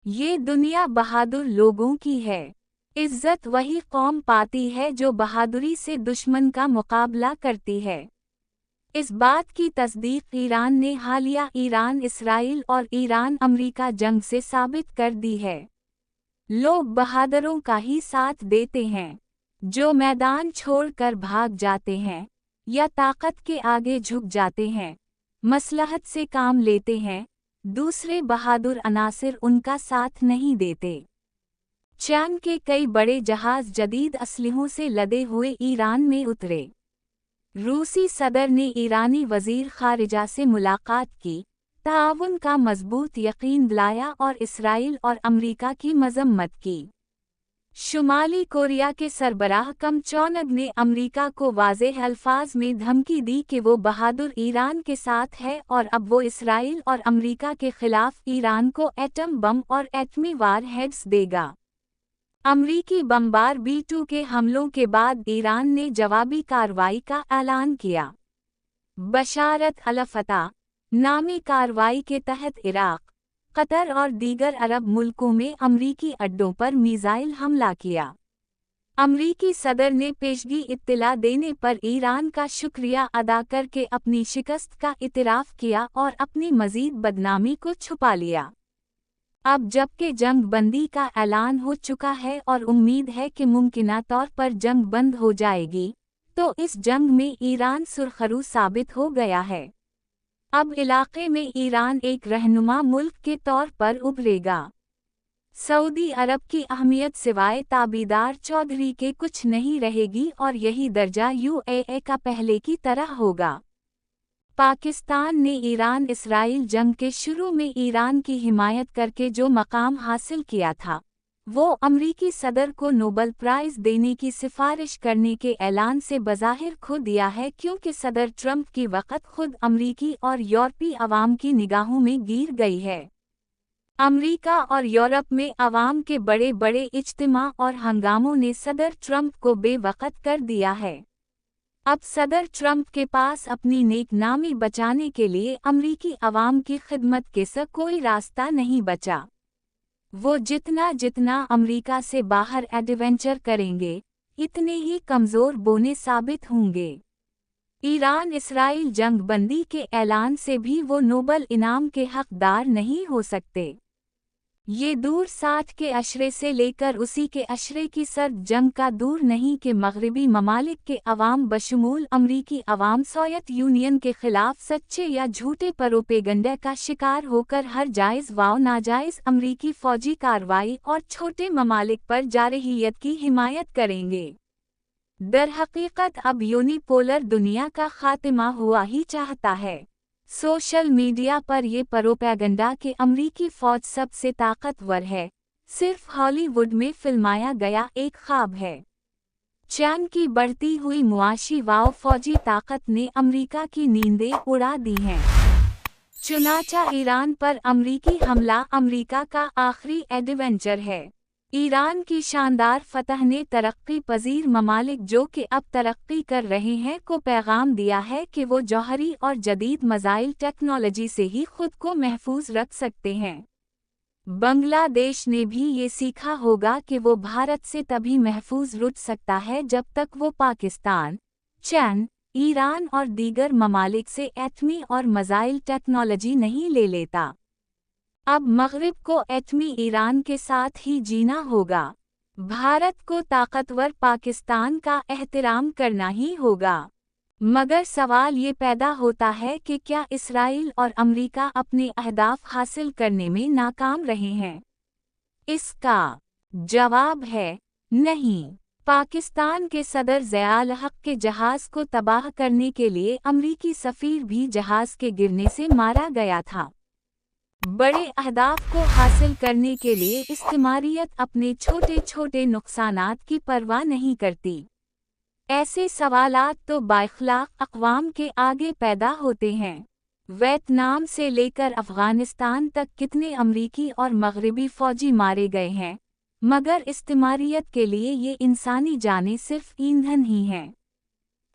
یہ دنیا بہادر لوگوں کی ہے۔ عزت وہی قوم پاتی ہے جو بہادری سے دشمن کا مقابلہ کرتی ہے۔ اس بات کی تصدیق ایران نے حالیہ ایران اسرائیل اور ایران امریکہ جنگ سے ثابت کر دی ہے۔ لوگ بہادروں کا ہی ساتھ دیتے ہیں، جو میدان چھوڑ کر بھاگ جاتے ہیں یا طاقت کے آگے جھک جاتے ہیں، مصلحت سے کام لیتے ہیں۔ دوسرے بہادر عناصر ان کا ساتھ نہیں دیتے۔ چین کے کئی بڑے جہاز جدید اسلحوں سے لدے ہوئے ایران میں اترے۔ روسی صدر نے ایرانی وزیر خارجہ سے ملاقات کی، تعاون کا مضبوط یقین دلایا اور اسرائیل اور امریکہ کی مذمت کی۔ شمالی کوریا کے سربراہ کم جونگ ان نے امریکہ کو واضح الفاظ میں دھمکی دی کہ وہ بہادر ایران کے ساتھ ہے اور اب وہ اسرائیل اور امریکہ کے خلاف ایران کو ایٹم بم اور ایٹمی وار ہیڈز دے گا۔ امریکی بمبار B-2 کے حملوں کے بعد ایران نے جوابی کارروائی کا اعلان کیا۔ بشارت الفتح نامی کارروائی کے تحت عراق، قطر اور دیگر عرب ملکوں میں امریکی اڈوں پر میزائل حملہ کیا۔ امریکی صدر نے پیشگی اطلاع دینے پر ایران کا شکریہ ادا کر کے اپنی شکست کا اعتراف کیا اور اپنی مزید بدنامی کو چھپا لیا۔ اب جبکہ جنگ بندی کا اعلان ہو چکا ہے اور امید ہے کہ ممکنہ طور پر جنگ بند ہو جائے گی، تو اس جنگ میں ایران سرخرو ثابت ہو گیا ہے۔ اب علاقے میں ایران ایک رہنما ملک کے طور پر ابھرے گا۔ سعودی عرب کی اہمیت سوائے تابیدار چودھری کے کچھ نہیں رہے گی اور یہی درجہ UAE کا پہلے کی طرح ہوگا۔ پاکستان نے ایران اسرائیل جنگ کے شروع میں ایران کی حمایت کر کے جو مقام حاصل کیا تھا، وہ امریکی صدر کو نوبل پرائز دینے کی سفارش کرنے کے اعلان سے بظاہر کھو دیا ہے، کیونکہ صدر ٹرمپ کی وقت خود امریکی اور یورپی عوام کی نگاہوں میں گر گئی ہے۔ امریکہ اور یورپ میں عوام کے بڑے بڑے اجتماع اور ہنگاموں نے صدر ٹرمپ کو بے وقت کر دیا ہے۔ اب صدر ٹرمپ کے پاس اپنی نیک نامی بچانے کے لیے امریکی عوام کی خدمت کے سوا کوئی راستہ نہیں بچا۔ وہ جتنا امریکہ سے باہر ایڈونچر کریں گے، اتنے ہی کمزور بونے ثابت ہوں گے۔ ایران اسرائیل جنگ بندی کے اعلان سے بھی وہ نوبل انعام کے حقدار نہیں ہو سکتے۔ یہ دور 60 کے عشرے سے لے کر اسی کے عشرے کی سرد جنگ کا دور نہیں کہ مغربی ممالک کے عوام بشمول امریکی عوام سوویت یونین کے خلاف سچے یا جھوٹے پروپیگنڈے کا شکار ہو کر ہر جائز و ناجائز امریکی فوجی کارروائی اور چھوٹے ممالک پر جارحیت کی حمایت کریں گے۔ درحقیقت اب یونی پولر دنیا کا خاتمہ ہوا ہی چاہتا ہے۔ سوشل میڈیا پر یہ پروپیگنڈا کہ امریکی فوج سب سے طاقتور ہے، صرف ہالی ووڈ میں فلمایا گیا ایک خواب ہے۔ چین کی بڑھتی ہوئی معاشی و فوجی طاقت نے امریکہ کی نیندیں اڑا دی ہیں۔ چنانچہ ایران پر امریکی حملہ امریکہ کا آخری ایڈونچر ہے۔ ایران کی شاندار فتح نے ترقی پذیر ممالک جو کہ اب ترقی کر رہے ہیں کو پیغام دیا ہے کہ وہ جوہری اور جدید میزائل ٹیکنالوجی سے ہی خود کو محفوظ رکھ سکتے ہیں۔ بنگلہ دیش نے بھی یہ سیکھا ہوگا کہ وہ بھارت سے تبھی محفوظ رہ سکتا ہے جب تک وہ پاکستان، چین، ایران اور دیگر ممالک سے ایٹمی اور میزائل ٹیکنالوجی نہیں لے لیتا۔ اب مغرب کو ایٹمی ایران کے ساتھ ہی جینا ہوگا۔ بھارت کو طاقتور پاکستان کا احترام کرنا ہی ہوگا۔ مگر سوال یہ پیدا ہوتا ہے کہ کیا اسرائیل اور امریکہ اپنے اہداف حاصل کرنے میں ناکام رہے ہیں؟ اس کا جواب ہے نہیں۔ پاکستان کے صدر ضیاء الحق کے جہاز کو تباہ کرنے کے لیے امریکی سفیر بھی جہاز کے گرنے سے مارا گیا تھا۔ بڑے اہداف کو حاصل کرنے کے لیے استعماریت اپنے چھوٹے چھوٹے نقصانات کی پرواہ نہیں کرتی۔ ایسے سوالات تو بااخلاق اقوام کے آگے پیدا ہوتے ہیں۔ ویتنام سے لے کر افغانستان تک کتنے امریکی اور مغربی فوجی مارے گئے ہیں، مگر استعماریت کے لیے یہ انسانی جانیں صرف ایندھن ہی ہیں۔